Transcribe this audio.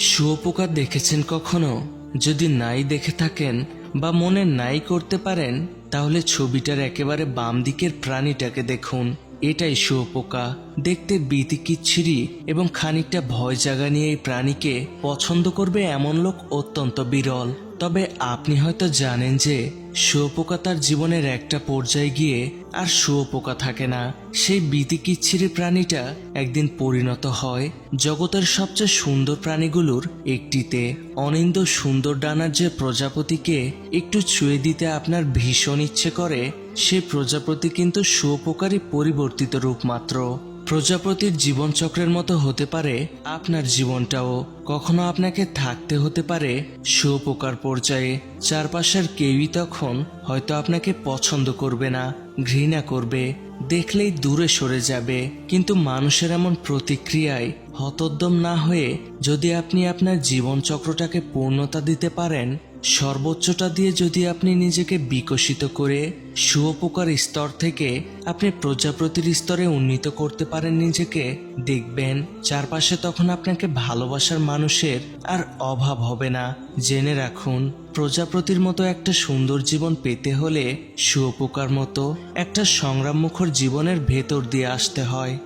শুঁয়োপোকা দেখেছেন কখনো? যদি নাই দেখে থাকেন বা মনে নাই করতে পারেন, তাহলে ছবিটার একেবারে বাম দিকের প্রাণীটাকে দেখুন। এটাই শুঁয়োপোকা। দেখতে বিতিকিচ্ছিরি এবং খানিকটা ভয় জাগানিয়ে এই প্রাণীকে পছন্দ করবে এমন লোক অত্যন্ত বিরল। তবে আপনি হয়তো জানেন যে শুঁয়োপোকা তার জীবনের একটা পর্যায়ে গিয়ে আর শুঁয়োপোকা থাকে না। সেই বিতিকিচ্ছিরি প্রাণীটা একদিন পরিণত হয় জগতের সবচেয়ে সুন্দর প্রাণীগুলোর একটিতে। অনিন্দ সুন্দর ডানার যে প্রজাপতিকে একটু ছুঁয়ে দিতে আপনার ভীষণ ইচ্ছে করে, সে প্রজাপতি কিন্তু শুঁয়োপোকারই পরিবর্তিত রূপ মাত্র। প্রজাপতির জীবনচক্রের মতো হতে পারে আপনার জীবনটাও। কখনো আপনাকে থাকতে হতে পারে শুঁয়োপোকার পর্যায়ে। চারপাশের কেউই তখন হয়তো আপনাকে পছন্দ করবে না, ঘৃণা করবে, দেখলেই দূরে সরে যাবে। কিন্তু মানুষের এমন প্রতিক্রিয়ায় হতোদ্যম না হয়ে যদি আপনি আপনার জীবনচক্রটাকে পূর্ণতা দিতে পারেন, সর্বোচ্চটা দিয়ে যদি আপনি নিজেকে বিকশিত করে শুঁয়োপোকার স্তর থেকে আপনি প্রজাপতির স্তরে উন্নীত করতে পারেন নিজেকে, দেখবেন চারপাশে তখন আপনাকে ভালোবাসার মানুষের আর অভাব হবে না। জেনে রাখুন, প্রজাপতির মতো একটা সুন্দর জীবন পেতে হলে শুঁয়োপোকার মতো একটা সংগ্রামমুখর জীবনের ভেতর দিয়ে আসতে হয়।